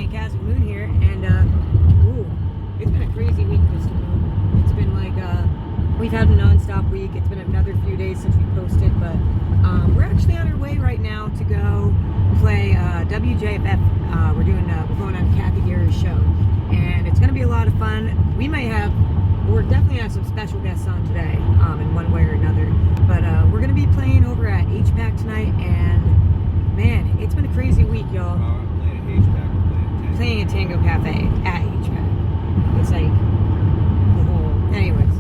and Caswyn Moon here, and it's been a crazy week, Mr. Moon. It's been like we've had a non-stop week. It's been another few days since we posted, but we're actually on our way right now to go play Wjff. We're going on Kathy Geary's show, and it's going to be a lot of fun. We're definitely have some special guests on today, in one way or another. But we're going to be playing over at HPAC tonight, and man, it's been a crazy week, y'all. Playing at Tango Cafe at HPAC. It's like the whole. Anyways,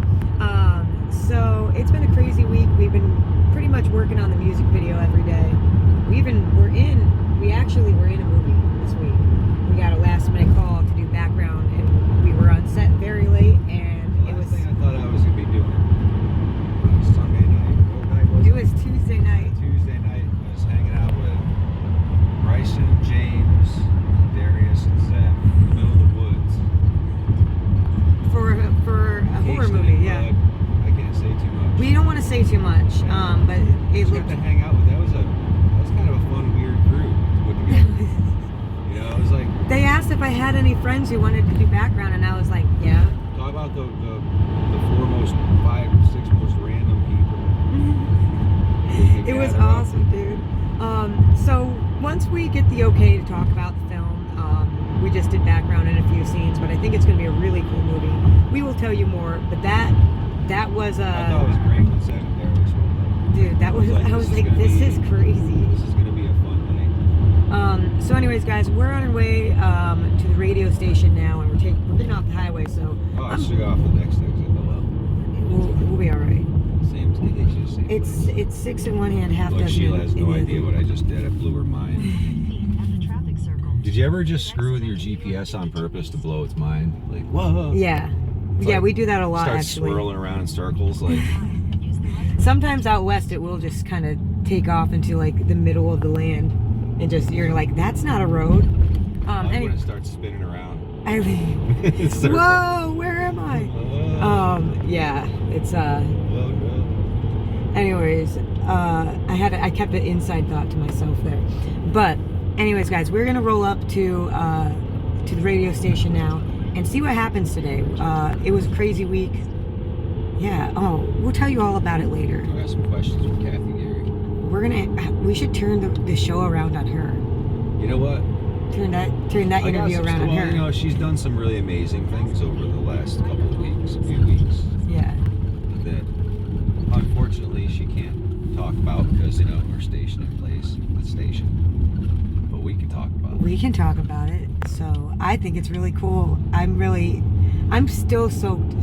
so it's been a crazy week. We've been pretty much working on the music video every day. We were in a movie this week. We got a last minute call to do background, and we were on set very late, and it was. Thing I thought I was gonna be doing Sunday night. What night was it? It was Tuesday night. Tuesday night, I was hanging out with Bryson, James, Darius, and Zach in the middle of the woods. For a horror movie, yeah. I can't say too much. We don't want to say too much, but it Just looked. got to hang out with. That was kind of a fun, weird group to put together. You know, it was like. They asked if I had any friends who wanted to do background, and I was like, yeah. Talk about the 5 or 6 most random people. It was awesome, dude. So once we get the okay to talk about the film, we just did background in a few scenes, but I think it's going to be a really cool movie. We will tell you more, but that was I thought it was great when Zach and Darius were there. Dude, I was like, this is crazy. This is going to be a fun night. So anyways, guys, we're on our way to the radio station now, and we're getting off the highway, so I should go off the next exit. we'll be all right. Same. It's 6 in one hand, half Look, dozen. Sheila has no idea what I just did. I blew her mind. Did you ever just screw with your GPS on purpose to blow its mind? Like, whoa. Yeah. It's Yeah, like, we do that a lot, start actually. swirling around in circles, like. Sometimes out west, it will just kind of take off into like the middle of the land, and just you're like, that's not a road. When it starts spinning around. Whoa, where am I? Yeah, it's Oh, no. Anyways, I kept an inside thought to myself there. But anyways, guys, we're gonna roll up to the radio station now and see what happens today. It was a crazy week. Yeah. Oh, we'll tell you all about it later. I got some questions from Kathy Geary. We should turn the show around on her. You know what? Turn that interview around on her. You know, she's done some really amazing things over the last couple of weeks, a few weeks. Yeah. That unfortunately she can't talk about because, you know, her station in place, the station. But we can talk about it. We can talk about it. So I think it's really cool. I'm still soaked.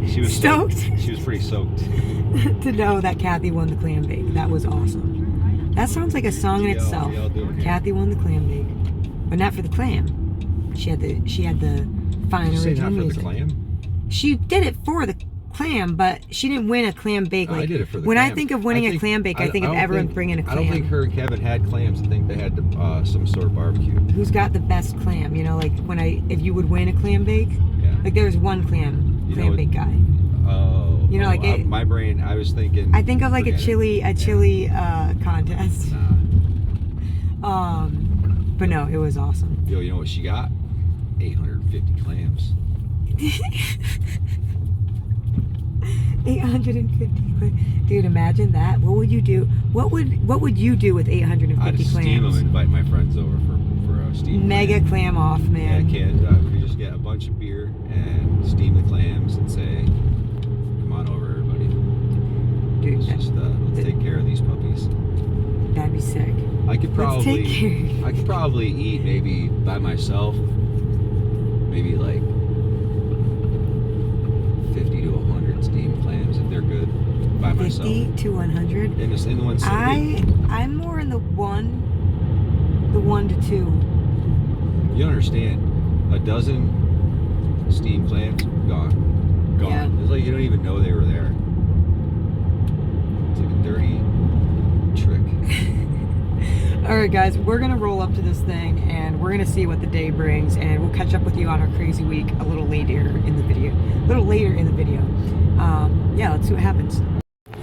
She was stoked. She was pretty soaked. To know that Kathy won the clam bake. That was awesome. That sounds like a song in itself. Kathy won the clam bake, but not for the clam. She had the fine original music. For the clam? She did it for the clam, but she didn't win a clam bake. Like, I did it for the when clam. I think of winning a clam bake, I think of everyone bringing a clam. I don't think her and Kevin had clams. I think they had some sort of barbecue. Who's got the best clam? You know, like if you would win a clam bake, like there's one clam bake guy. Oh, you know, like my brain. I was thinking. I think of like a chili contest. Nah. But no, it was awesome. Yo, you know what she got? 850 clams. 850 clams. Dude, imagine that. What would you do? What would you do with 850 I'd clams? steam them and invite my friends over for a steam. Mega clam off, man. Yeah, kids. We could just get a bunch of beer and steam the clams and say, "Come on over, everybody." Dude, let's take care of these puppies. That'd be sick. I could probably eat maybe by myself, maybe like 50 to 100 steamed clams if they're good by myself. 50 to 100. In the one sitting. I'm more in the 1 to 2. You understand? A dozen steamed clams gone. Yeah. It's like you don't even know they were there. It's like a dirty trick. Alright guys, we're gonna roll up to this thing and we're gonna see what the day brings, and we'll catch up with you on our crazy week a little later in the video. Yeah, let's see what happens.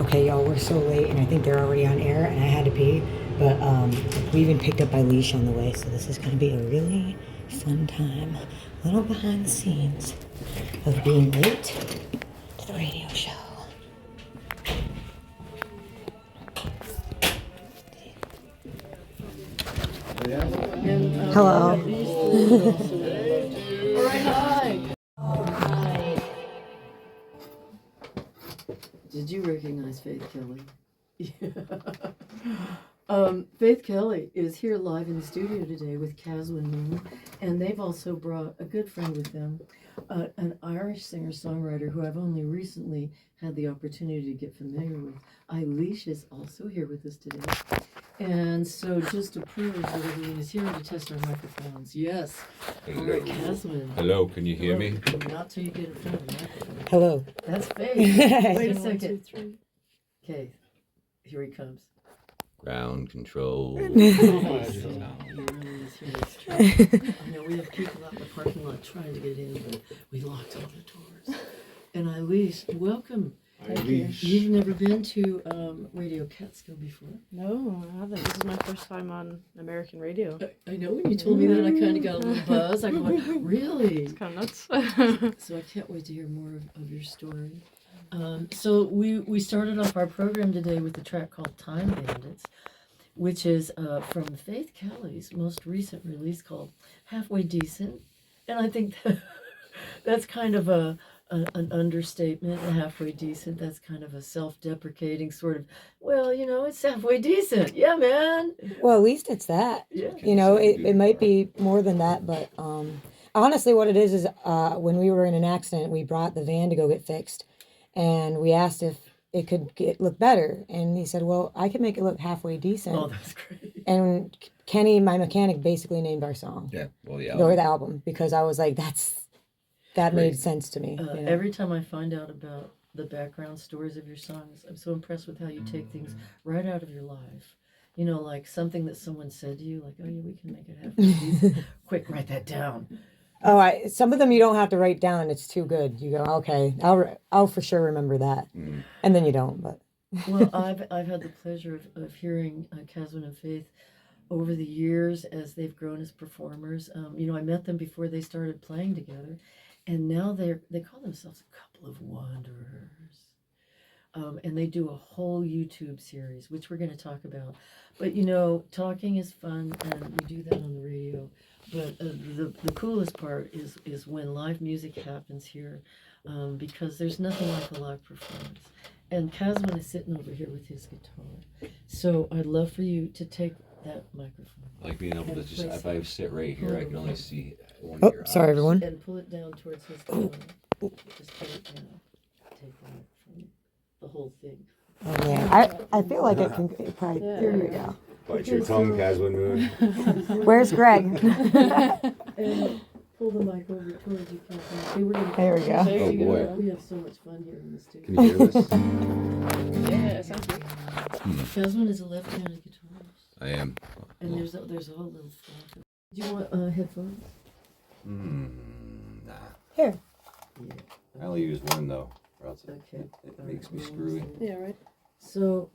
Okay y'all, we're so late and I think they're already on air, and I had to pee. But we even picked up Ailíse on the way, so this is going to be a really fun time. A little behind the scenes of being late to the radio show. Hello. Hi. Did you recognize Faith Kelly? Faith Kelly is here live in the studio today with Caswyn Moon, and they've also brought a good friend with them, an Irish singer-songwriter who I've only recently had the opportunity to get familiar with. Ailíse is also here with us today. And so just to prove that everyone is here to test our microphones. Yes. All right, Caswyn. Hello, can you hear me? Not till you get in front of the microphone. Hello. That's Faith. Wait a second. 1, 2, 3. Okay, here he comes. Ground control. I know we have people out in the parking lot trying to get in, but we locked all the doors. And Ailíse, welcome. Ailíse. You've never been to Radio Catskill before? No, I haven't. This is my first time on American radio. I know when you told me that, I kind of got a little buzz. I go, really? It's kind of nuts. So I can't wait to hear more of your story. So we started off our program today with a track called Time Bandits, which is from Faith Kelly's most recent release called Halfway Decent. And I think that's kind of an understatement, halfway decent. That's kind of a self-deprecating sort of, well, you know, it's halfway decent. Yeah, man. Well, at least it's that. Yeah. You know, it might be more than that, but honestly what it is when we were in an accident, we brought the van to go get fixed. And we asked if it could look better. And he said, well, I can make it look halfway decent. Oh, that's great. And Kenny, my mechanic, basically named our song. Yeah, well, yeah. Or the album. Because I was like, that made Great. sense to me. You know? Every time I find out about the background stories of your songs, I'm so impressed with how you take things right out of your life. You know, like something that someone said to you, like, oh yeah, we can make it halfway decent. Quick, write that down. Oh, some of them you don't have to write down. It's too good. You go, okay, I'll for sure remember that. And then you don't, but. Well, I've had the pleasure of hearing Caswyn and Faith over the years as they've grown as performers. You know, I met them before they started playing together, and now they call themselves a couple of wanderers. And they do a whole YouTube series, which we're going to talk about. But, you know, talking is fun, and we do that on the radio. But the coolest part is when live music happens here, because there's nothing like a live performance. And Caswyn is sitting over here with his guitar. So I'd love for you to take that microphone. I like being able to just, if I sit right here, I can only see one Oh, of your sorry, eyes. everyone. And pull it down towards his guitar. Just put it down. Take the microphone. The whole thing. Oh, man. I feel like it can probably. Yeah. There you go. Bite your tongue, Caswyn Moon. Where's Greg? And pull the mic over towards you, Catherine. Okay, we're gonna There we go. There Oh, you boy. go. We have so much fun here in the studio. Can you hear this? Yeah, sounds good. Caswyn is a left-handed guitarist, I am. and there's a whole little flash. Do you want headphones? Nah. Here. Yeah. I only use one though, or else Okay. it makes me screwy. Yeah, right. So,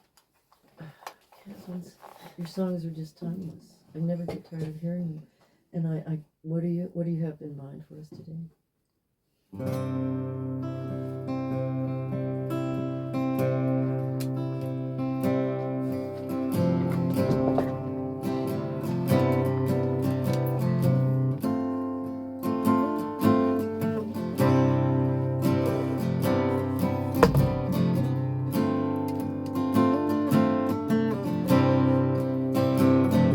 Caswyn's, your songs are just timeless. I never get tired of hearing them. And what do you have in mind for us today?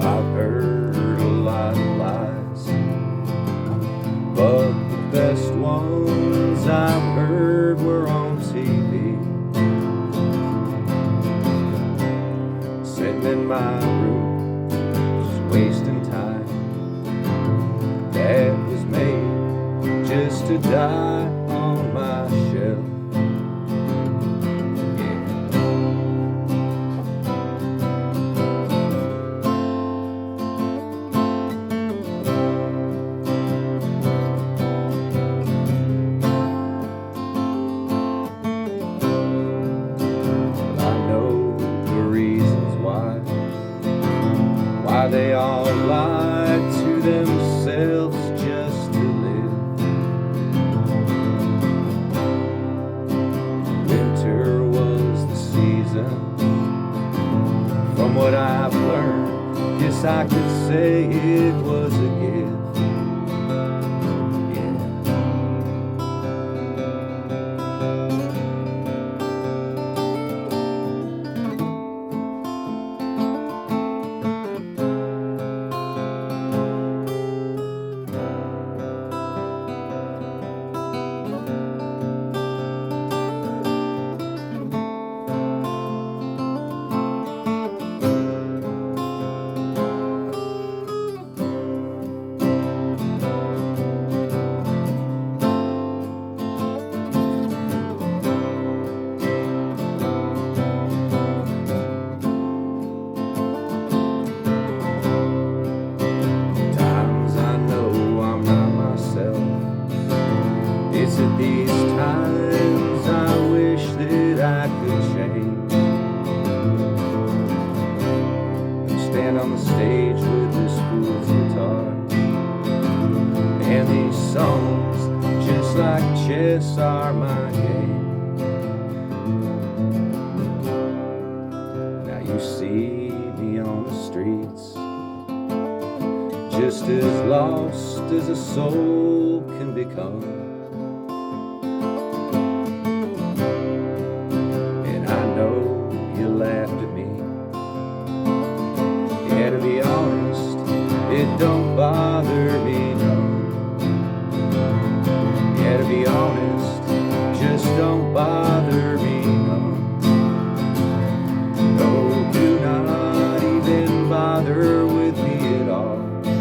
I've heard a lot of lies, but the best ones I've heard were on TV. Sitting in my room, just wasting time. That was made just to die on my shelf. I know the reasons why. guess I could say it was a gift. Yeah. Times I know I'm not myself. It's at these times I wish that I could change. Stand on the stage with this fool's guitar, and these songs, just like chess, are my game. Now you see me on the streets, just as lost as a soul can become. And I know you laughed at me. Yeah, to be honest, it don't bother me, no. Yeah, to be honest, just don't bother me, no. No, do not even bother with me at all. Yeah.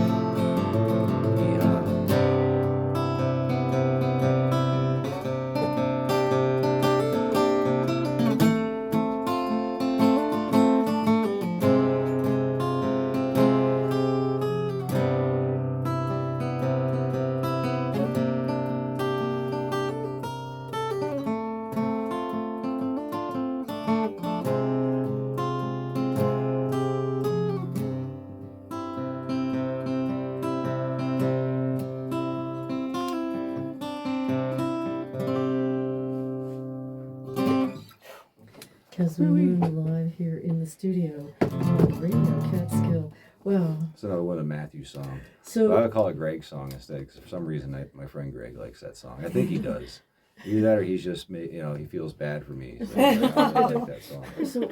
Caswyn Moon live here in the studio on Radio Catskill. Wow. It's another one of Matthew's songs. So I would call it Greg's song instead, because for some reason my friend Greg likes that song. I think he does. Either that or he's just, he feels bad for me. So I like that song. So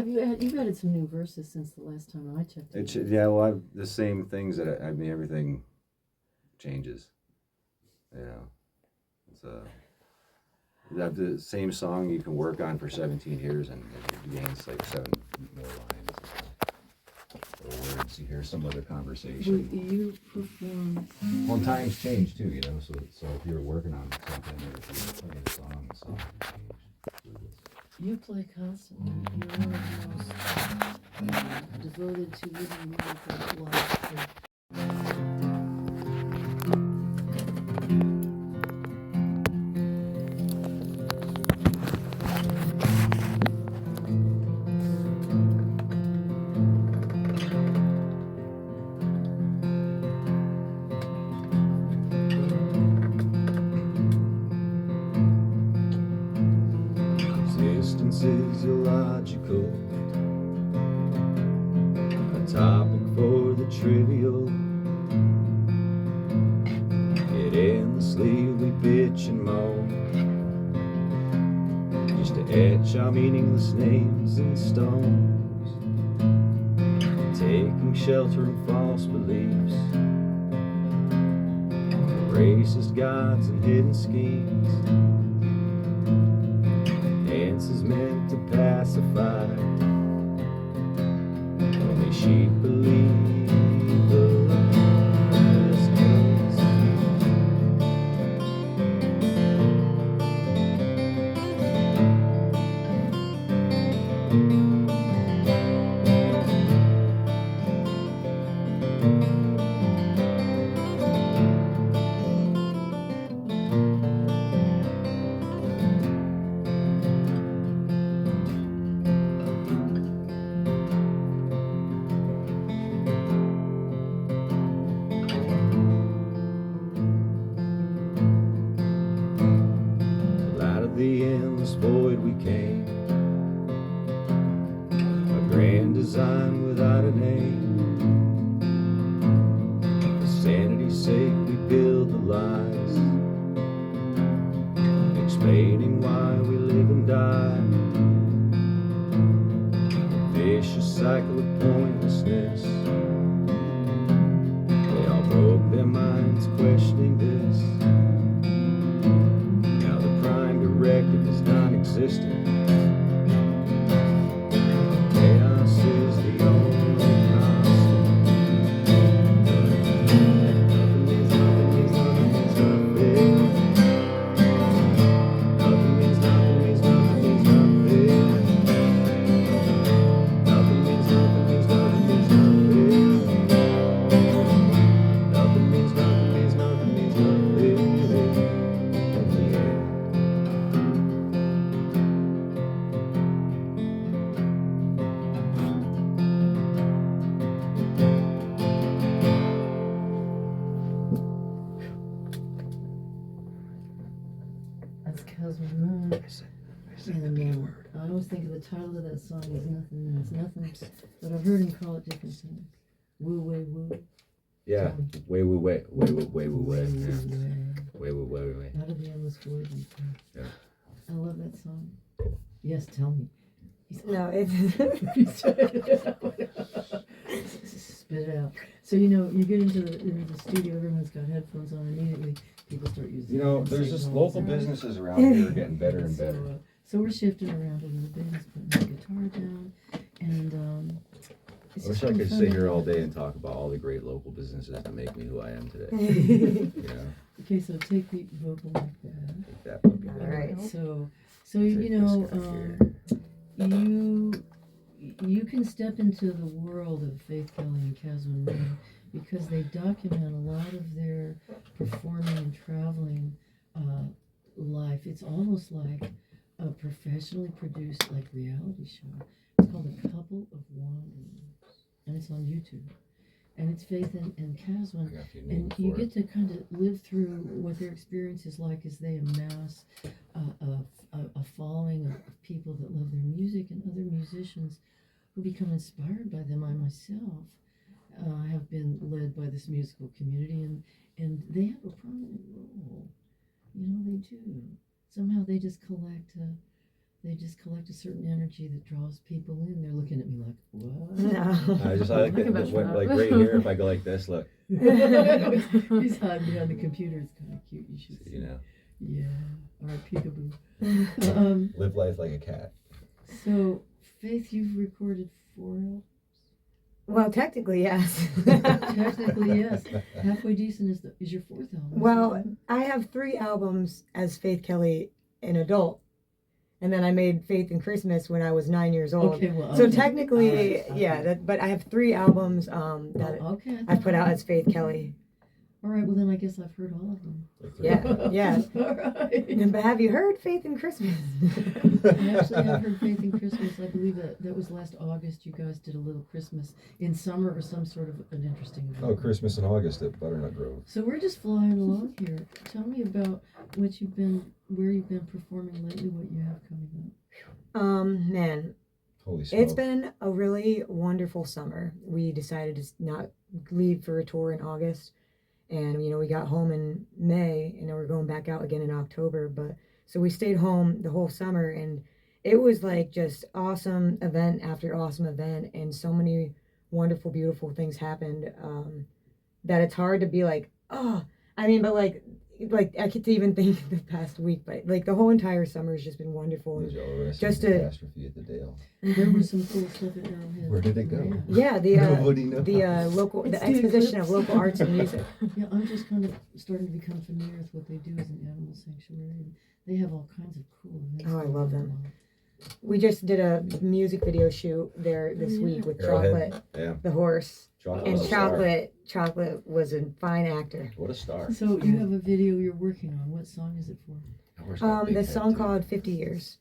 you've added some new verses since the last time I checked. It's, yeah, well, I've the same things that everything changes. It's you have the same song you can work on for 17 years and it gains like 7 more lines or words. You hear some other conversation. You perform. Well, times change too, so if you're working on something or if you're playing a song, the song will change. You play constantly. You're one of the most devoted to living meaningful life. Existence is illogical, a topic for the trivial. Yet endlessly we bitch and moan, just to etch our meaningless names in stones, taking shelter in false beliefs, racist gods and hidden schemes. Dance is meant to pacify, only sheep believe the lies just lies, explaining why we live and die. Vicious cycle of pointlessness. They all broke their minds questioning this. Now the prime directive is non-existent. Chaos is the only constant. Nothing means nothing means nothing means nothing. Nothing means nothing means nothing means nothing. Nothing means nothing means nothing means nothing. Nothing means nothing means nothing means nothing. In the end. That's Caswyn Moon. And I always think of the title of that song is Nothing Means Nothing, but I've heard him call it different things. Woo, way, woo. Yeah, way, way, way, way, way, way, way, yeah. Way. Way, way, way, way. Out of the endless void. Yeah. I love that song. Yes, tell me. No, it's Spit it out. So you get into the studio, everyone's got headphones on immediately. People start using. You know, the there's same just songs. local businesses around here getting better and So, better. so we're shifting around a little bit. He's putting the guitar down, and it's I wish just I been could fun sit to- here all day and talk about all the great local businesses that make me who I am today. You know, Okay, so take the vocal like that. take that puppy All back. right. So Take you know, this guy here. you can step into the world of Faith Kelly and Caswyn Moon because they document a lot of their performing and traveling life. It's almost like a professionally produced like reality show. It's called A Couple of Wanderers, and it's on YouTube. And it's Faith and Caswyn. I got the name And you for get it. to kind of live through what their experience is like as they amass a following of people that love their music and other musicians who become inspired by them. I myself have been led by this musical community, and they have a prominent role. You know, they do. Somehow they just collect a certain energy that draws people in. They're looking at me like, what? no. I just like Think about that. like right here. If I go like this, look, He's hiding behind the computer. It's kind of cute. You should see. you know, Yeah. All right, peekaboo. live life like a cat. So, Faith, you've recorded 4 albums. Well, technically, yes. Technically, yes. Halfway Decent is your 4th album. Well, I have 3 albums as Faith Kelly, an adult. And then I made Faith in Christmas when I was 9 years old. Okay, well, So okay. technically, All right, okay. yeah, but I have 3 albums that Oh, okay. I've put out as Faith Kelly. All right, well then I guess I've heard all of them. Yeah, yeah. All right. But have you heard Faith in Christmas? I actually have heard Faith in Christmas. I believe that was last August. You guys did a little Christmas in summer or some sort of an interesting event. Oh, Christmas in August at Butternut Grove. So we're just flying along here. Tell me about where you've been performing lately, what you have coming up. Man, Holy smokes. it's been a really wonderful summer. We decided to not leave for a tour in August. And, we got home in May, and then we're going back out again in October. But so we stayed home the whole summer, and it was like just awesome event after awesome event. And so many wonderful, beautiful things happened that it's hard to be like, oh, but like I could even think the past week, but like the whole entire summer has just been wonderful. There's all the Just a- catastrophe at the Dale. There was some cool stuff at Arrowhead. Where did it go? Yeah. Yeah, Nobody knows. the It's the exposition of eclipse. local arts and music. Yeah, I'm just kind of starting to become familiar with what they do as an animal sanctuary. And they have all kinds of cool events. Oh, I love them. going on. We just did a music video shoot there this week with Arrowhead. Chocolate, Yeah. the horse, Chocolate and was a star. Chocolate was a fine actor. What a star. So you have a video you're working on. What song is it for? That horse got a big The head, song too. called 50 Years.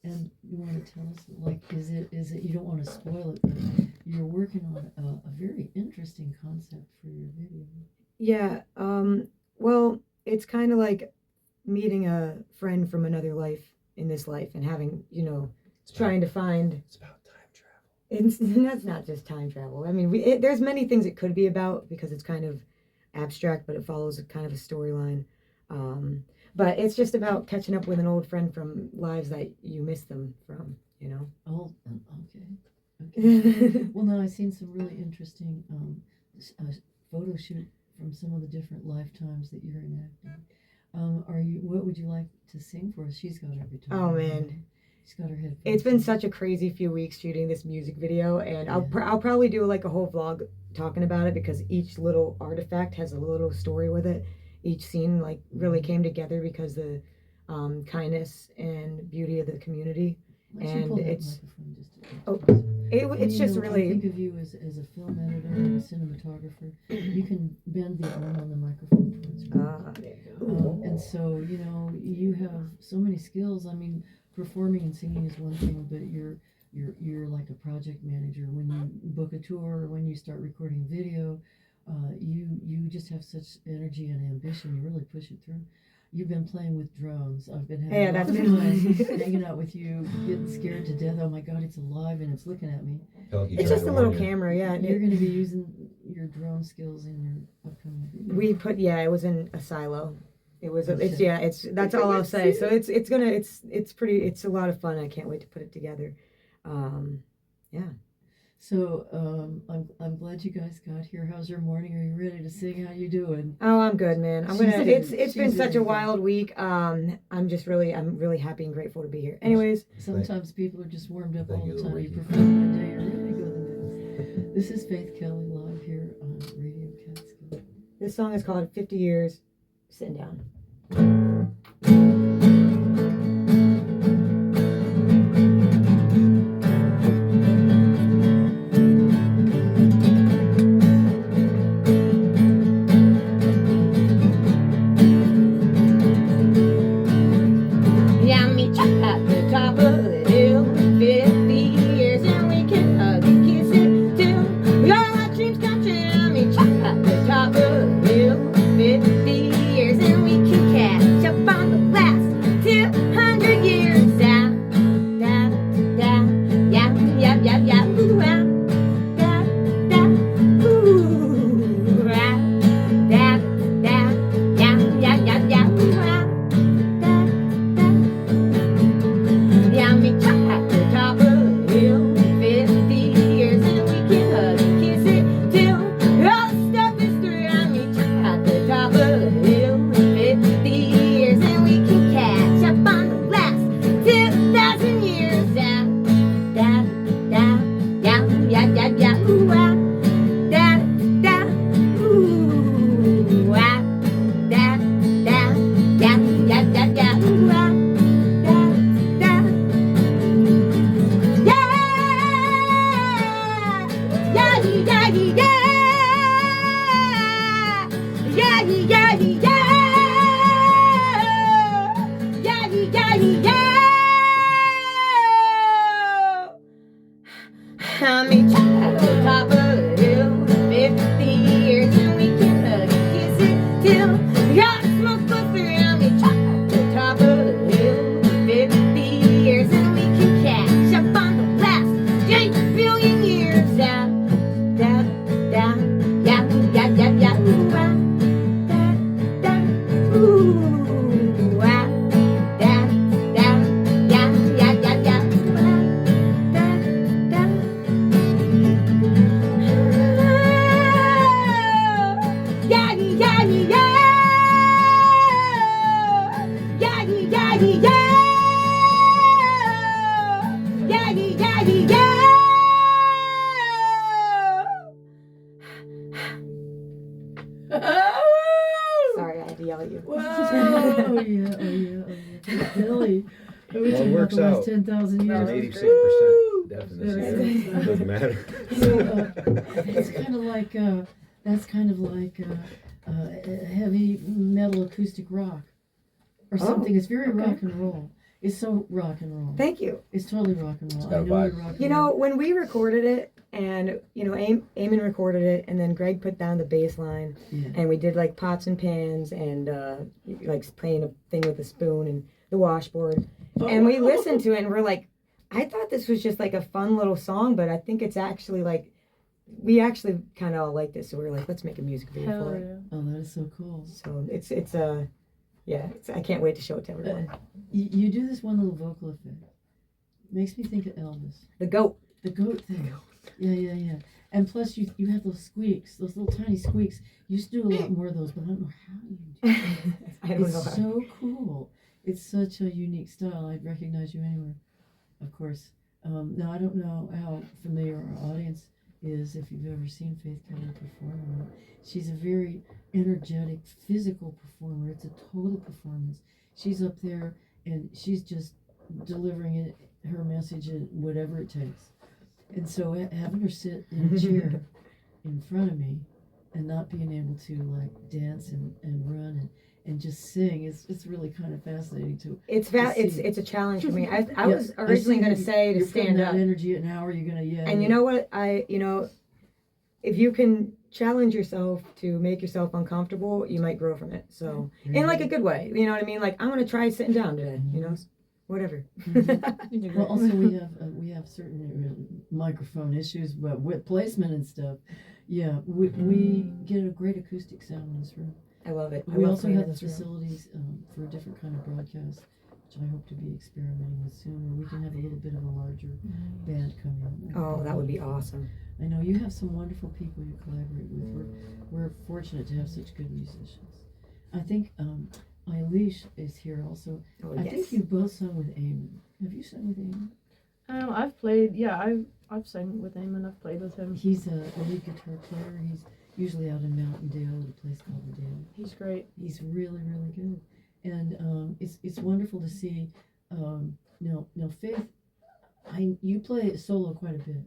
And you want to tell us, like, is it? You don't want to spoil it, but you're working on a very interesting concept for your video. Yeah, well, it's kind of like meeting a friend from another life in this life and having, trying to find. It's about time travel. That's not just time travel. I mean, there's many things it could be about because it's kind of abstract, but it follows a kind of a storyline. But it's just about catching up with an old friend from lives that you miss them from, you know. Oh, okay. Well, now I've seen some really interesting photo shoot from some of the different lifetimes that you're enacting. What would you like to sing for us? She's got her guitar. Oh man, she's got her headphones. It's been such a crazy few weeks shooting this music video, and I'll probably do like a whole vlog talking about it, because each little artifact has a little story with it. Each scene like really came together because the kindness and beauty of the community. And it's just really. I think of you as a film editor and a cinematographer. You can bend the arm on the microphone towards you. And so you have so many skills. I mean, performing and singing is one thing, but you're like a project manager. When you book a tour, or when you start recording video, you just have such energy and ambition. You really push it through. You've been playing with drones. I've been having hanging out with you, getting scared to death. Oh my God, it's alive and it's looking at me. It's just a little camera, yeah. You're going to be using your drone skills in your upcoming video. It was in a silo. That's all I'll say. So it's a lot of fun. I can't wait to put it together. Yeah. So I'm glad you guys got here. How's your morning? Are you ready to sing? How you doing? Oh, I'm good, man. It's been such a wild week. I'm really happy and grateful to be here. Anyways, sometimes people are just warmed up all the time. You perform one day, you're ready to go the next. This is Faith Kelly live here on Radio Catskill. This song is called 50 Years Sitting Down. Sorry, I had to yell at you. Whoa! Oh yeah. Billy. Well, it works out. 10,000 years. 86% deafness. Doesn't matter. So, it's kind of like heavy metal acoustic rock or something. It's very rock and roll. It's so rock and roll. Thank you. It's totally rock and roll. It's got a vibe. You know, when we recorded it, and Eamon recorded it, and then Greg put down the bass line, and we did like pots and pans and like playing a thing with a spoon and the washboard, and we listened to it and we're like, I thought this was just like a fun little song, but I think it's actually like we actually kind of all like this, so we were like, let's make a music video Hell for it. yeah. Oh, that is so cool. So I can't wait to show it to everyone. You do this one little vocal effect. Makes me think of Elvis. The goat. The goat thing. Yeah. And plus, you have those squeaks, those little tiny squeaks. You used to do a lot more of those, but I don't know how you do it. I don't know. It's so cool. It's such a unique style. I'd recognize you anywhere, of course. Now, I don't know how familiar our audience is if you've ever seen Faith Kelly perform. She's a very energetic, physical performer. It's a total performance. She's up there and she's just delivering her message in whatever it takes. And so having her sit in a chair in front of me and not being able to like dance and run and just sing it's really kind of fascinating to It's a challenge for me. I was I originally see going to say to you're putting stand that up. energy and how are you going to And you know what? If you can challenge yourself to make yourself uncomfortable, you might grow from it. So, in like a good way, you know what I mean? Like, I'm going to try sitting down today, you know, whatever. Well, also we have certain microphone issues, but with placement and stuff, yeah, we get a great acoustic sound in this room. I love it. We also have the this room. facilities for a different kind of broadcast, which I hope to be experimenting with soon, where we can have a little bit of a larger band come in. Oh, that would be awesome. I know you have some wonderful people you collaborate with. We're fortunate to have such good musicians. I think Ailíse is here also. Oh, I yes. think you both sung with Eamon. Have you sung with Eamon? I've played. Yeah, I've sung with him and I've played with him. He's a lead guitar player. He's usually out in Mountain Dale at a place called the Dale. He's great. He's really, really good. And it's wonderful to see. Now Faith, you play solo quite a bit,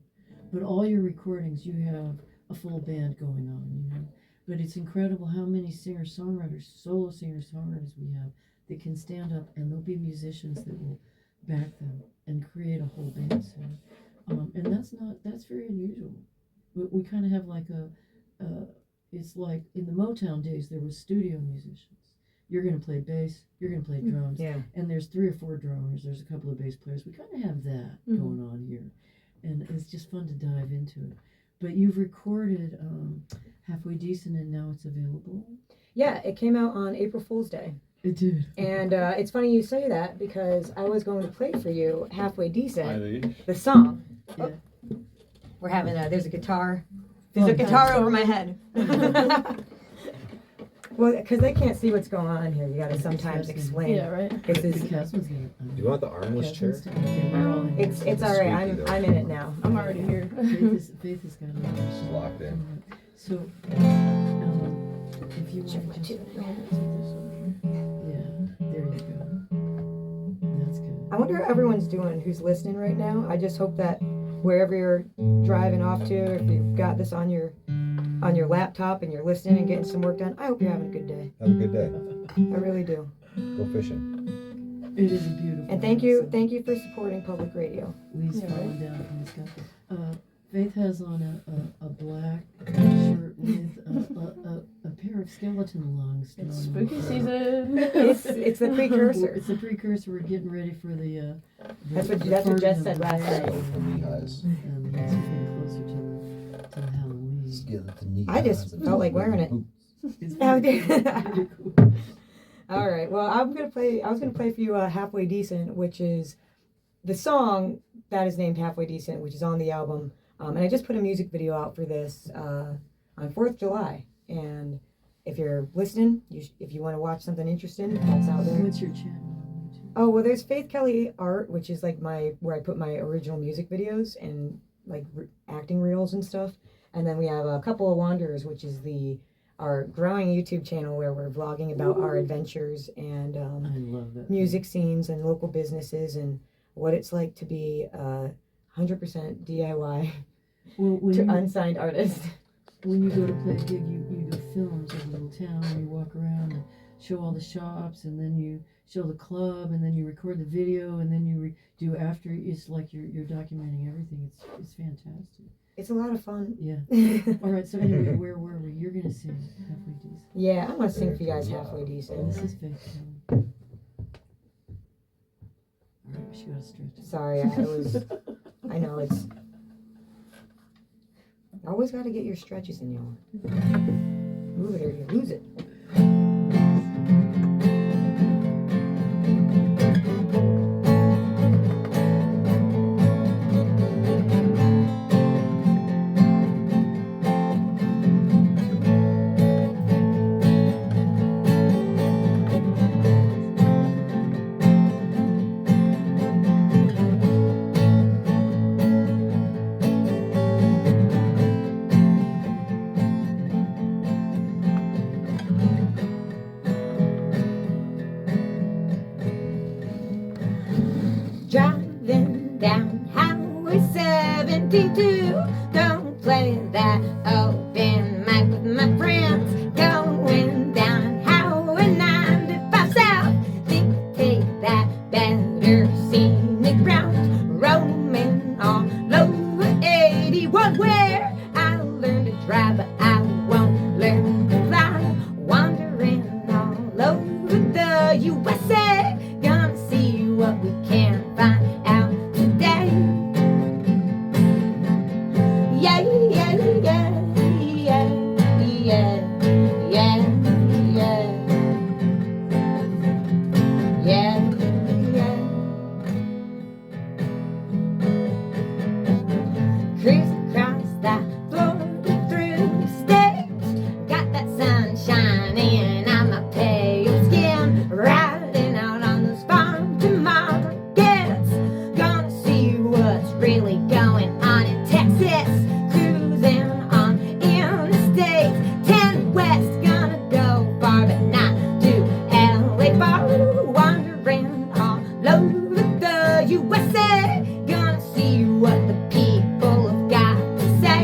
but all your recordings you have a full band going on, you know. But it's incredible how many singer-songwriters, solo singer-songwriters we have that can stand up and there'll be musicians that will back them and create a whole band sound. And that's very unusual. We kind of have like it's like in the Motown days there was studio musicians. You're going to play bass, you're going to play drums, Yeah. and there's 3 or 4 drummers, there's a couple of bass players. We kind of have that going on here, and it's just fun to dive into it. But you've recorded Halfway Decent, and now it's available. Yeah, it came out on April Fool's Day. It did. And it's funny you say that because I was going to play for you Halfway Decent, the song. Yeah. Oh, we're having there's a guitar. There's a guitar over my head. Well, because they can't see what's going on here, you got to sometimes explain. Yeah, right. This The is, Caswyn's gonna. Do you want the armless chair? Okay, we're all in. it's all right. I'm in it now. I'm already here. Faith has got it. It's locked in. So, if you want to just, yeah, there you go. That's good. I wonder how everyone's doing who's listening right now. I just hope that wherever you're driving off to, if you've got this on your laptop and you're listening and getting some work done, I hope you're having a good day. Have a good day. I really do. Go fishing. It is a beautiful. And thank you for supporting public radio. Leaves Yeah, falling down from the sky. Faith has on a black shirt with a pair of skeleton lungs. It's drawn on spooky it. season. It's the precursor. It's the precursor. We're getting ready for the. That's what party Jess of said the last day. night. Knee highs. And yes, we're getting closer to the Halloween. Skeleton knee I just highs. felt like wearing it. It's Oh, very, dear. very cool. All right. Well, I was gonna play for you Halfway Decent, which is the song that is named Halfway Decent, which is on the album. And I just put a music video out for this on 4th of July. And if you're listening, if you want to watch something interesting, that's out there. What's your channel on YouTube? Oh, well, there's Faith Kelly Art, which is like where I put my original music videos and like acting reels and stuff. And then we have a Couple of Wanderers, which is our growing YouTube channel where we're vlogging about our adventures and I love that. music scenes and local businesses and what it's like to be 100% DIY Well, to unsigned artist. when you go to play a gig, you do films of a little town and you walk around and show all the shops and then you show the club and then you record the video and then you do after. It's like you're documenting everything. It's fantastic. It's a lot of fun. Yeah. All right. So anyway, where were we? You're gonna sing Halfway Decent. Yeah, I'm gonna sing for you guys Halfway Decent. This is Faith Kelly. All right, she got to stretch. Sorry, I know it's. Always got to get your stretches in, y'all. Move it or you lose it. Driving down Highway 72, don't play that open mic with my friends. Going down Highway 95 South, think take that better scenic route. Roaming all over 81 where I learned to drive, but I won't learn to fly. Wandering all over the USA, gonna see what we can find out today. Yeah, yeah, yeah, yeah, yeah, yeah, yeah, yeah, yeah. Cruise across that Florida through states, got that sun shining on my pale skin, riding out on those farm to markets, gonna see what's really going on in Texas, cruising on interstate 10 west, gonna go far but not to LA far, wandering all over the USA, gonna see what the people have got to say.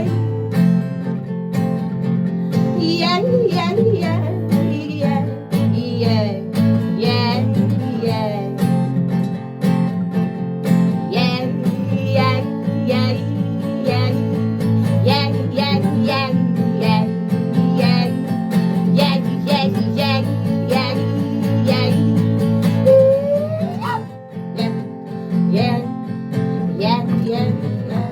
Yeah, yeah, yeah, yeah, yeah, yeah, yeah. Yeah, yeah, yeah, yeah, yeah, yeah, yeah, yeah, yeah, yeah, yeah, yeah, yeah, yeah. Yeah, yeah, yeah, yeah.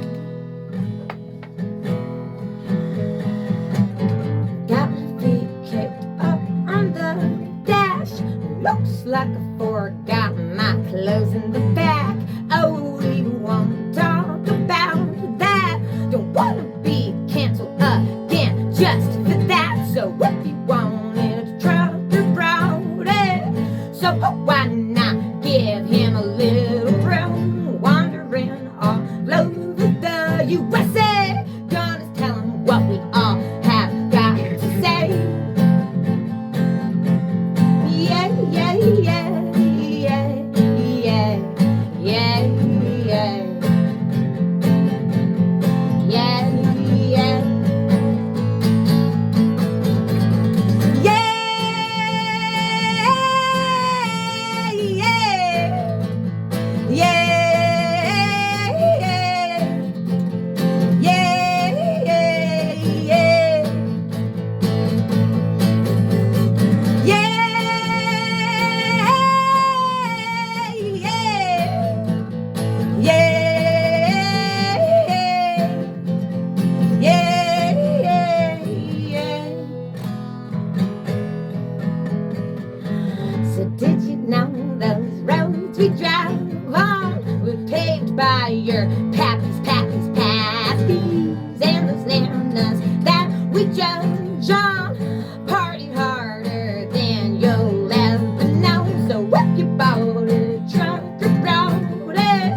Got my feet kicked up on the dash. Looks like I forgot my clothes in the back. Oh, we won't talk about that. Don't wanna be canceled again just for that. So if you wanted a trucker rowdy, so why not give him a little room? Wandering all over the USA, gonna tell him what we all have got to say. Yeah, yeah, yeah, yeah, yeah, yeah, yeah, yeah, yeah. So did you know those roads we drive on were paved by your pappy's past and those nanas that we judge on party harder than you'll ever know. So if you bought a truck or brought it,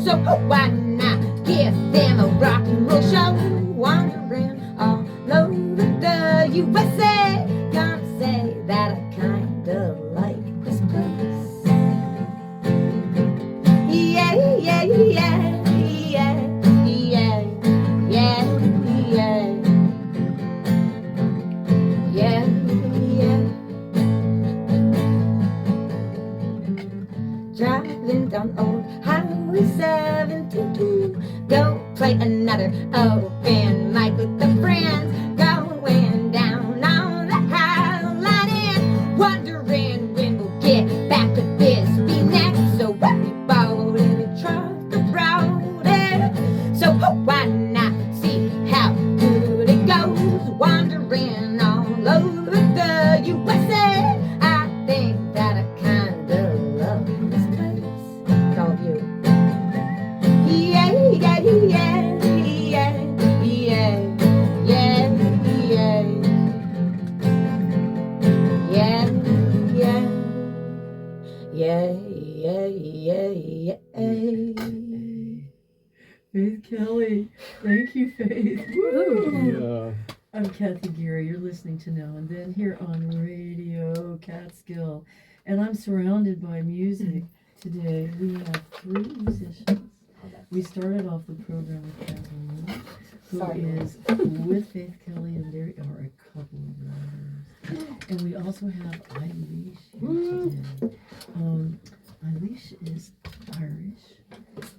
so why not give them a rock and roll show? Wandering all over the USA, gonna say that I kinda like this place. Yeah, yeah, yeah, yeah, yeah, yeah, yeah, yeah, yeah. Driving down old Highway 72, go play another open mic with the friends. Going down on the highline and wondering when we'll get back to Bisbee next. So if you bought in a truck or brought it, so why not see how good Thank you, Faith. Woo! Yeah. I'm Kathy Geary. You're listening to Now and Then here on Radio Catskill. And I'm surrounded by music today. We have 3 musicians. We started off the program with Caswyn Moon, who is with Faith Kelly, and there are a couple of writers. And we also have Ailíse here today. Ailíse is Irish,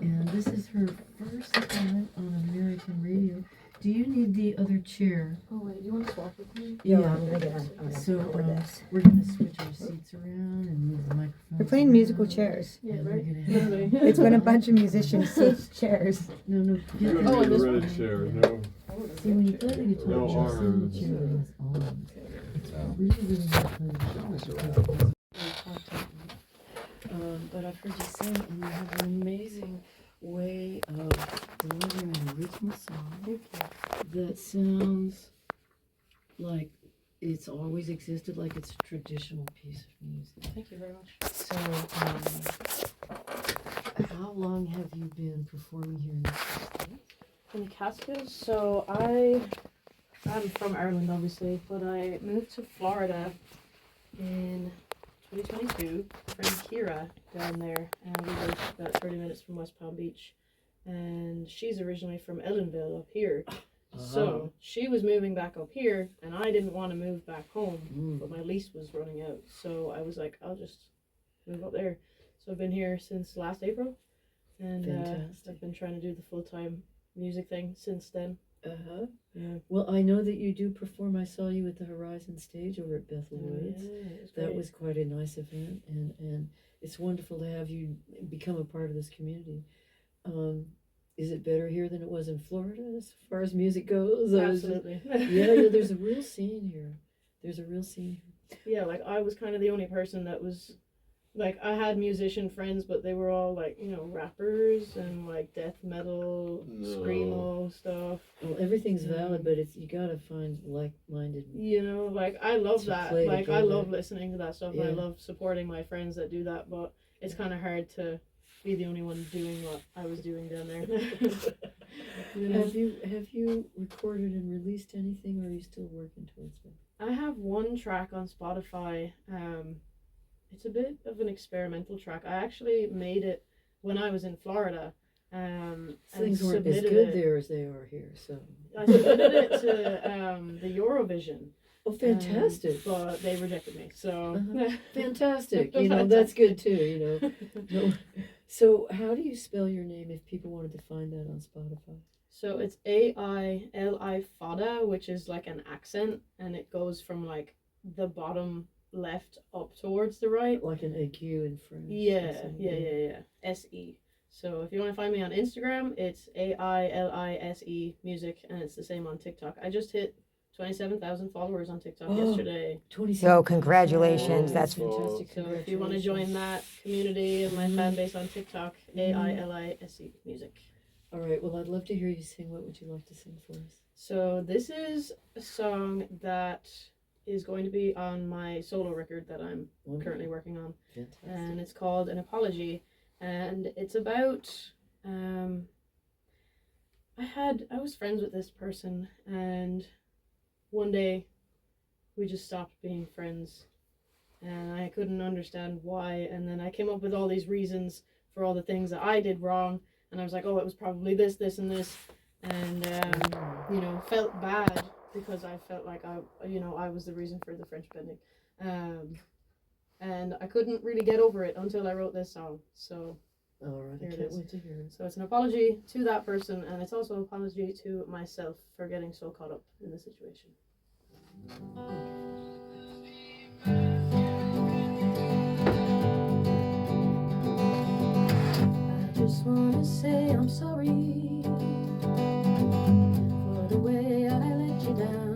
and this is her first time on American radio. Do you need the other chair? Oh wait, do you want to swap with me? Yeah. I'm gonna So go with this. we're gonna switch our seats around and move the microphone. We're playing musical chairs. Yeah, And we're right. gonna have- Literally. It's when a bunch of musicians sit chairs. No, You get don't the- Oh, need and a this red one. chair, Yeah. no. See, when you play the guitar, No just sit in arms. the chair that has arms. It's Oh. really hard playing the guitar That's because all it has contact. But I've heard you sing, and you have an amazing way of delivering an original song that sounds like it's always existed, like it's a traditional piece of music. Thank you very much. So, how long have you been performing here in the States? In the Catskills, so I'm from Ireland, obviously, but I moved to Florida in 2022. Friend Kira down there, and we live about 30 minutes from West Palm Beach, and she's originally from Ellenville up here. So she was moving back up here, and I didn't want to move back home, but my lease was running out, so I was like, I'll just move up there. So I've been here since last April, and Fantastic. I've been trying to do the full-time music thing since then. Yeah. Well, I know that you do perform. I saw you at the Horizon stage over at Bethel Oh, Woods. yeah, it was That great. was quite a nice event, and it's wonderful to have you become a part of this community. Is it better here than it was in Florida as far as music goes? Absolutely. Yeah, there's a real scene here. There's a real scene here. Yeah, like I was kind of the only person that was, like, I had musician friends, but they were all like, you know, rappers and like death metal, screamo stuff. Well, everything's valid, but it's you gotta find like-minded. You know, like I love To that. play Like I together. love listening to that stuff. And I Yeah. love supporting my friends that do that. But it's kind of hard to be the only one doing what I was doing down there. You know? Have you recorded and released anything, or are you still working towards that? I have one track on Spotify. It's a bit of an experimental track. I actually made it when I was in Florida. And Things weren't as submitted good it. there as they are here, so. I submitted it to the Eurovision. Oh, fantastic! But they rejected me. So Fantastic. You know, that's good too, you know. No. So how do you spell your name if people wanted to find that on Spotify? So it's Aili Fada, which is like an accent, and it goes from like the bottom left up towards the right. Like an AQ in French. Yeah. SE. So if you want to find me on Instagram, it's AILISE music, and it's the same on TikTok. I just hit 27,000 followers on TikTok yesterday. 27. So congratulations, that's fantastic. So if you want to join that community and my fan base on TikTok, AILISE music. All right, well, I'd love to hear you sing. What would you like to sing for us? So this is a song that is going to be on my solo record that I'm currently working on. Fantastic. And it's called An Apology. And it's about, I was friends with this person, and one day we just stopped being friends, and I couldn't understand why. And then I came up with all these reasons for all the things that I did wrong, and I was like, oh, it was probably this, this, and this, and you know, felt bad because I felt like I was the reason for the friendship ending, and I couldn't really get over it until I wrote this song. So All right, here I it can't is. wait to hear it. So it's an apology to that person, and it's also an apology to myself for getting so caught up in the situation. I just wanna say I'm sorry for the way I let you down.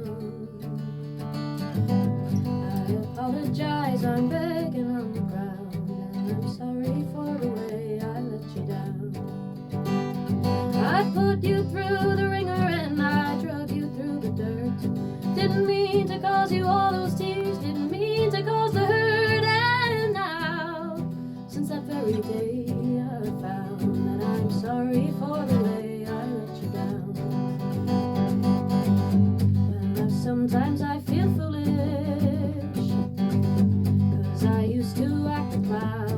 I apologize, I'm begging on the ground, and I'm sorry for the way I let you down. I put you through the ringer and I drug you through the dirt. Didn't mean to cause you all those tears, didn't mean to cause the hurt. And now, since that very day, I found that I'm sorry for the way I let you down. sometimes I feel foolish, 'cause I used to act a clown,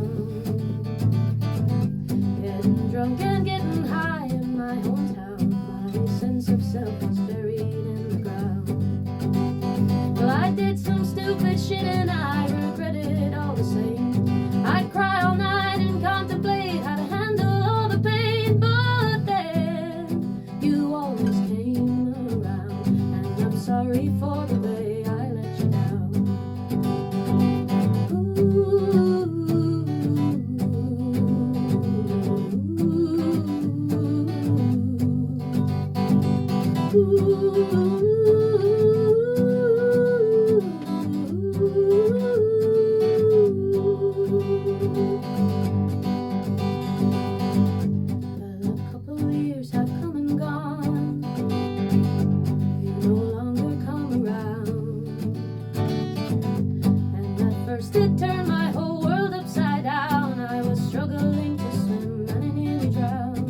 getting drunk and getting high in my hometown. My sense of self was buried in the ground. Well, I did some stupid shit and I regret it all the same. I'd cry all night and contemplate how to handle all the pain, but then you always came around, and I'm sorry for the way I let you down. Well, a couple of years have come and gone. You no longer come around. And at first it turned my whole world upside down. I was struggling to swim and I nearly drowned.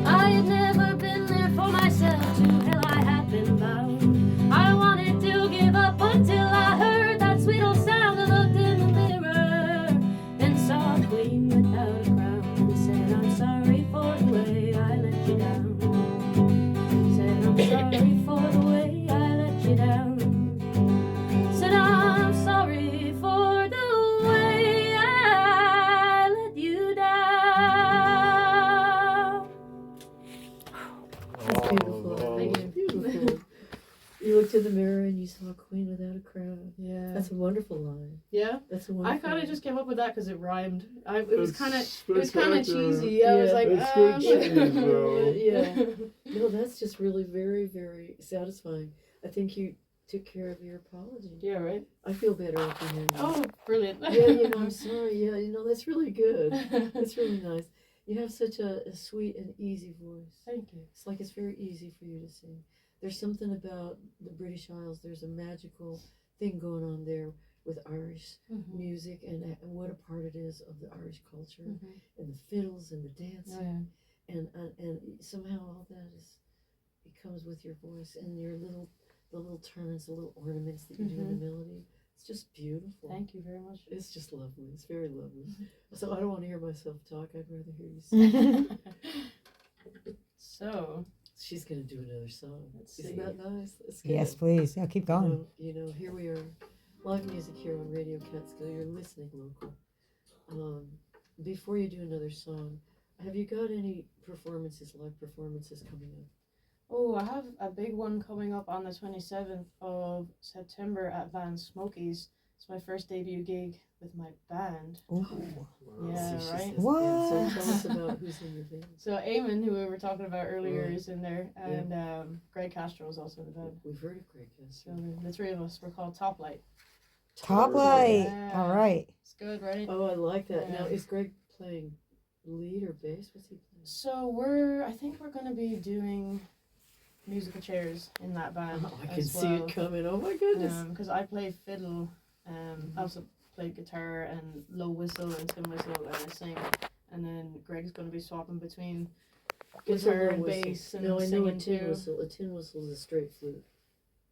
I had never been there for myself. To hell I had been bound. I wanted to give up until I heard that sweet old sound. I looked in the mirror and saw a queen without a crown, and said, I'm sorry for the way I let you down. Said, I'm sorry for the way I let you down. Said, I'm sorry for the way I let you down. That's beautiful. Thank you. Beautiful. You looked in the mirror and you saw a queen without a crown. Yeah. That's a wonderful line. Yeah. That's a I wonderful kind of line. just came up with that because it rhymed. It was kind of spectacular. cheesy. I was Yeah. like, It's good cheese, Yeah. though. Yeah. No, that's just really very, very satisfying. I think you took care of your apology. Yeah, right. I feel better after hearing that. Oh, brilliant. Yeah, you know, I'm sorry. Yeah, you know, that's really good. That's really nice. You have such a sweet and easy voice. Thank you. It's like it's very easy for you to sing. There's something about the British Isles. There's a magical thing going on there with Irish music and what a part it is of the Irish culture and the fiddles and the dancing and somehow all that it comes with your voice and the little turns, the little ornaments that you do in the melody. It's just beautiful. Thank you very much. It's just lovely. It's very lovely. So I don't want to hear myself talk. I'd rather hear you sing. So, She's going to do another song. Let's Isn't see. that nice? That's good. Yes, please. Yeah, keep going. You know, here we are, live music here on Radio Catskill. You're listening local. Before you do another song, have you got any live performances coming up? oh, I have a big one coming up on the 27th of September at Van Smokies. It's my first debut gig with my band. Ooh. Yeah, See, she right? says What? band. So tell us about who's in your band. So Eamon, who we were talking about earlier, Right. is in there, and Greg Castro is also in the band. We've heard of Greg So Caswyn. the three of us were called Top Light. Top light. Yeah. All right. It's good, right? Oh, I like that. Now, Yeah. is Greg playing lead or bass? What's he playing? So I think we're gonna be doing musical chairs in that band. Oh, I can as see well. it coming. Oh my goodness. Because I play fiddle, I also play guitar and low whistle and tin whistle and I sing. And then Greg's gonna be swapping between What's a guitar low and whistle? bass and No, I know a singing tin too. whistle. A tin whistle is a straight flute.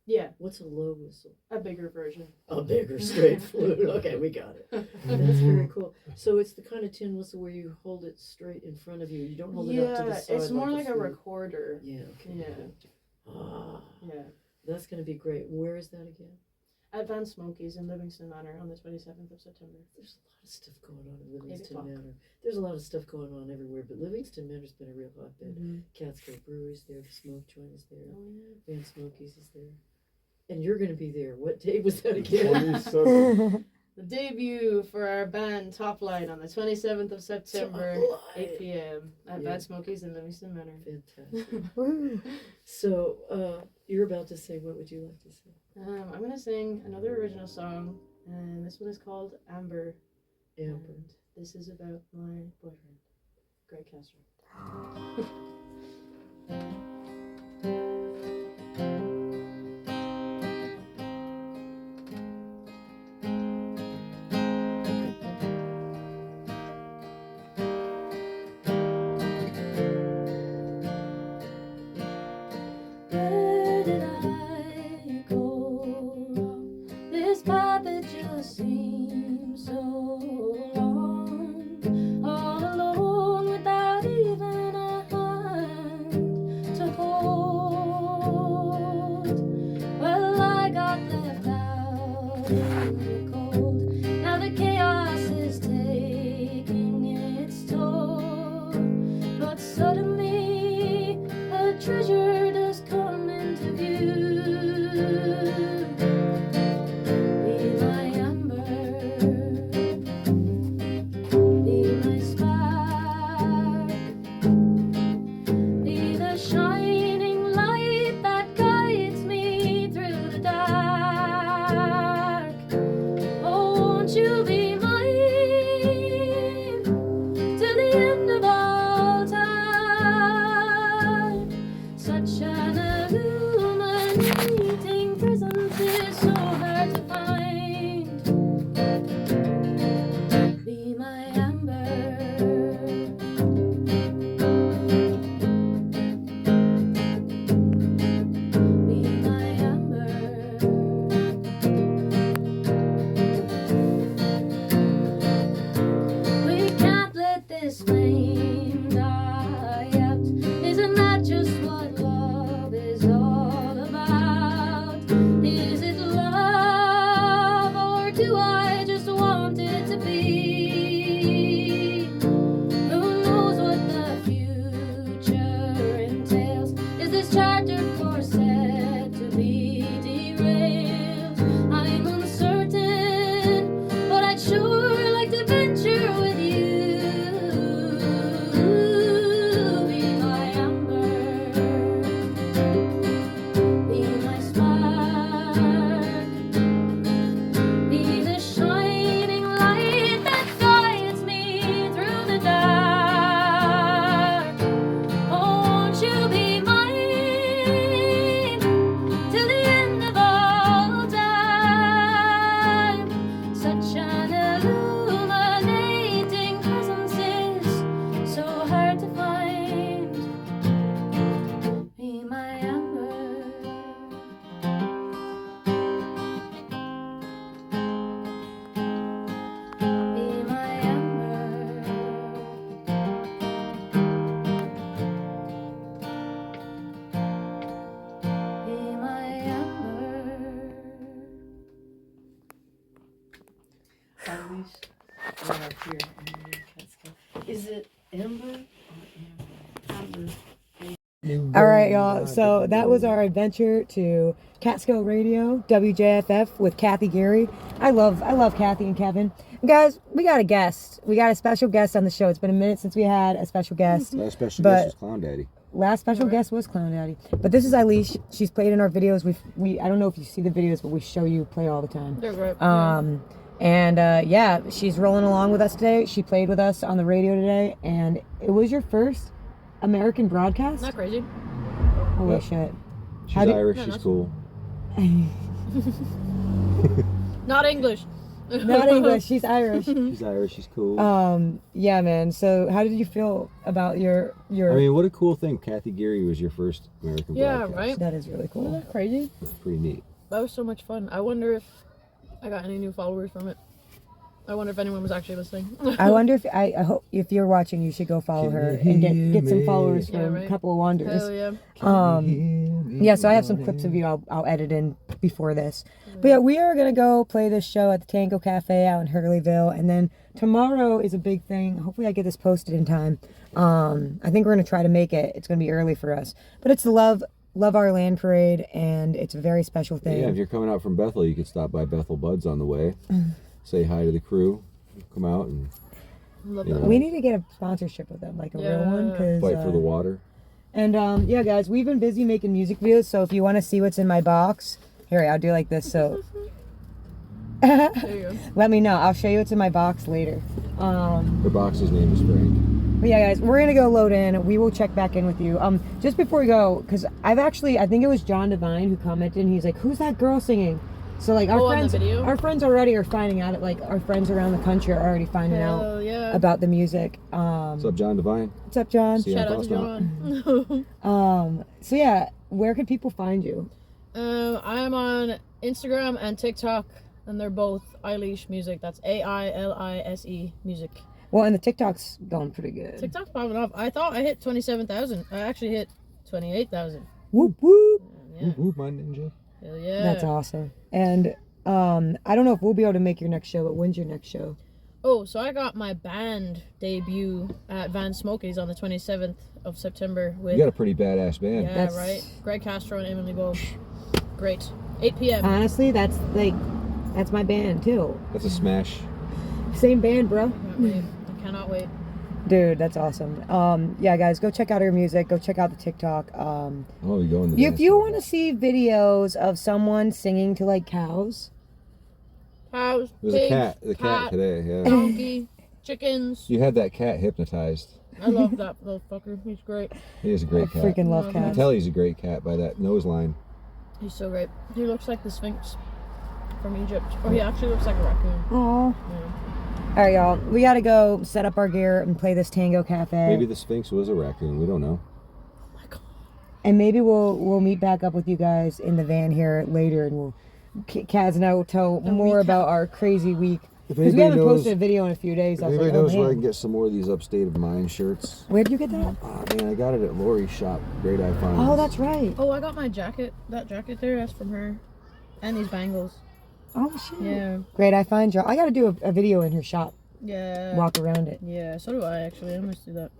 Yeah, What's a low whistle? a bigger version. A bigger straight flute. Okay, we got it. That's very cool. So it's the kind of tin whistle where you hold it straight in front of you. You don't hold it up to the Yeah, side. it's more like a flute. recorder. Yeah. Okay. Yeah, Ah, yeah. that's gonna be great. Where is that again? At Van Smokies in Livingston Manor on the 27th of September. There's a lot of stuff going on in 8 Livingston o'clock. Manor. There's a lot of stuff going on everywhere, but Livingston Manor's been a real hotbed. Catskill Brewery's there, the Smoke Joint is there, Oh, yeah. Van Smokies is there. And you're gonna be there. What day was that again? 27. The debut for our band Top Line on the 27th of September, Top 8 Line. p.m. at Yeah. Van Smokies in Livingston Manor. Fantastic. Woo. So, you're about to say, what would you like to say? I'm going to sing another original song, and this one is called Amber. Amber. And this is about my boyfriend, Greg Castro. Where did I Ailíse. Here. Is it Amber or Amber? All right, y'all. So that was our adventure to Catskill Radio, WJFF with Kathy Geary. I love Kathy and Kevin. And guys, we got a guest. We got a special guest on the show. It's been a minute since we had a special guest. Last special But- guest was Clown Daddy. Last special guest was Clown Daddy. But this is Ailíse. She's played in our videos. We I don't know if you see the videos, but we show you play all the time. They're great. Yeah, she's rolling along with us today. She played with us on the radio today, and it was your first American broadcast? Not crazy. Holy Yep. shit. She's How do- Irish. No, She's that's- cool. Not English. Not English, she's Irish. She's Irish. She's cool. Yeah, man. So how did you feel about your I mean, what a cool thing. Kathy Geary was your first American Yeah, broadcast. right? That is really Isn't cool. that crazy? It's pretty neat. That was so much fun. I wonder if I got any new followers from it. I wonder if anyone was actually listening. I wonder if I hope if you're watching, you should go follow her and get some followers Yeah, from right. a couple of wonders. Hell yeah. Yeah, so I have some clips of you I'll edit in before this. But yeah, we are gonna go play this show at the Tango Cafe out in Hurleyville, and then tomorrow is a big thing. Hopefully I get this posted in time. I think we're gonna try to make it. It's gonna be early for us. But it's the Love Our Land Parade, and it's a very special thing. Yeah, if you're coming out from Bethel, you could stop by Bethel Buds on the way. Say hi to the crew. Come out and Love you that. know, We need to get a sponsorship with them, like a real one, Yeah. because fight for the water. And yeah, guys, we've been busy making music videos. So if you want to see what's in my box, here I'll do like this. So There you go. let me know. I'll show you what's in my box later. Her box's name is Frank. But yeah, guys, we're gonna go load in. We will check back in with you. Just before we go, because I think it was John Devine who commented. And he's like, "Who's that girl singing?" So like Oh, on the video? our friends already are finding out. Like our friends around the country are already finding out Hell yeah. about the music. What's up, John Devine? What's up, John? See you Shout on out to Boston. John. So yeah, where can people find you? I am on Instagram and TikTok, and they're both Ailíse Music. That's AILISE Music. Well, and the TikTok's going pretty good. TikTok's popping off. I thought I hit 27,000. I actually hit 28,000. Whoop whoop. Yeah. Whoop, whoop, my ninja. Hell yeah. That's awesome. And I don't know if we'll be able to make your next show, but when's your next show? Oh, so I got my band debut at Van Smokies on the 27th of September with You got a pretty badass band. yeah, That's- right. Greg Castro and Emily Bow. Great. 8 p.m. Honestly, that's my band too. That's a smash. Same band, bro. Can't wait. I cannot wait. Dude, that's awesome. Yeah, guys, go check out her music. Go check out the TikTok. I'll be going to If you want to see videos of someone singing to like cows, Cows, There's pigs, a cat. The cat today, yeah. donkey, chickens. You had that cat hypnotized. I love that little fucker. He's great. He is a I great cat. freaking love I I can cats. tell he's a great cat by that nose line. He's so great. He looks like the Sphinx from Egypt. Or he actually looks like a raccoon. Aw. Yeah. All right, y'all. We gotta go set up our gear and play this Tango Cafe. Maybe the Sphinx was a raccoon. We don't know. Oh my god. And maybe we'll meet back up with you guys in the van here later, and we'll Kaz and I will tell more recap. about our crazy week. If Because we anybody haven't knows, posted a video in a few days. if I was anybody like, oh, knows where I man. can get some more of these Upstate of Mine shirts. Where'd you get that? Oh man, I got it at Lori's shop. Great Eye Finds. Oh, that's right. Oh, I got my jacket. That jacket there, that's from her. And these bangles. Oh shit. Yeah. Great, I find you. I gotta do a video in her shop. Yeah. Walk around it. Yeah, so do I actually. I must do that.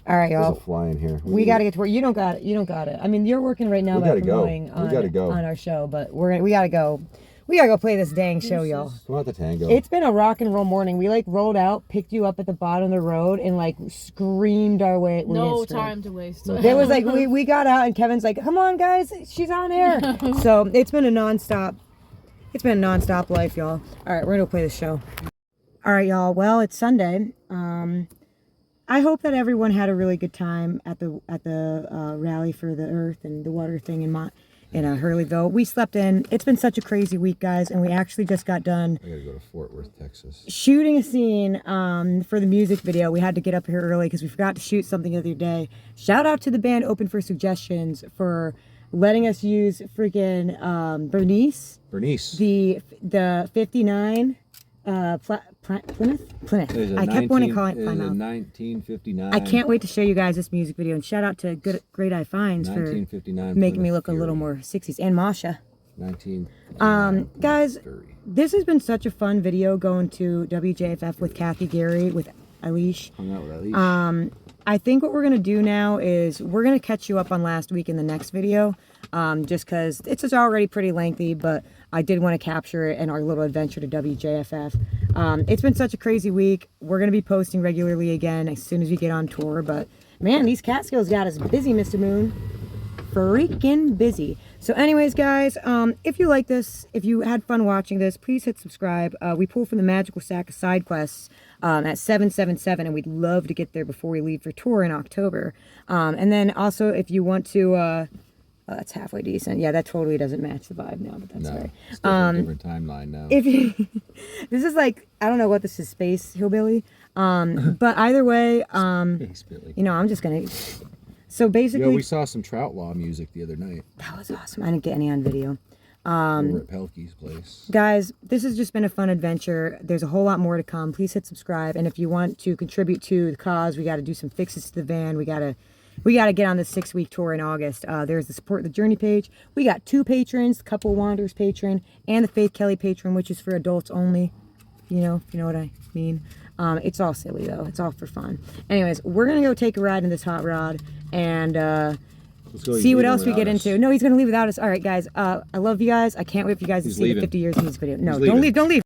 All right, There's y'all. a fly in here. We gotta get to work. You don't got it. You don't got it. I mean, you're working right now We by gotta go. promoting We gotta go. on our show, but we gotta go. We gotta go play this dang show, y'all. Come out the tango. It's been a rock and roll morning. We like rolled out, picked you up at the bottom of the road, and like screamed our way. No time to waste. There was like we got out, and Kevin's like, "Come on, guys, she's on air." So it's been a nonstop. It's been a nonstop life, y'all. All right, we're gonna play the show. All right, y'all. Well, it's Sunday. I hope that everyone had a really good time at the rally for the Earth and the water thing in Hurleyville. We slept in. It's been such a crazy week, guys, and we actually just got done I gotta go to Fort Worth, Texas. shooting a scene for the music video. We had to get up here early because we forgot to shoot something the other day. Shout out to the band Open for Suggestions for letting us use freaking Bernice, the 59 Plymouth. I kept wanting to call it Plymouth. 1959. I can't wait to show you guys this music video, and shout out to Great Eye Finds for 1959. making me Plymouth look a little Fury. more 60s, and Masha. 19. Guys, Fury. this has been such a fun video going to WJFF with Kathy Geary, with Ailíse. Hung out with Ailíse. I think what we're going to do now is we're going to catch you up on last week in the next video, just because it's just already pretty lengthy, but I did want to capture it in our little adventure to WJFF. It's been such a crazy week. We're going to be posting regularly again as soon as we get on tour, but man, these Catskills got us busy, Mr. Moon. Freaking busy. So anyways, guys, if you like this, if you had fun watching this, please hit subscribe. We pull from the magical sack of side quests at 777, and we'd love to get there before we leave for tour in October. And then also, if you want to, that's halfway decent. Yeah, that totally doesn't match the vibe now, but that's right. It's definitely a different timeline now. If you, this is like, I don't know what this is, Space Hillbilly. But either way, Space Billy. you know, I'm just gonna. So basically, Yeah, we saw some Troutlaw music the other night that was awesome. I didn't get any on video. over at Pelkey's place. Guys, this has just been a fun adventure. There's a whole lot more to come. Please hit subscribe, and if you want to contribute to the cause, we got to do some fixes to the van. We gotta get on this 6-week tour in August. There's the Support the Journey page. We got 2 patrons, Couple Wanderers patron, and the Faith Kelly patron, which is for adults only. You know what I mean. It's all silly though. It's all for fun. Anyways, we're gonna go take a ride in this hot rod and see what else we get into. No, he's gonna leave without us. All right, guys. I love you guys. I can't wait for you guys to see the 50 years in this video. No, don't leave.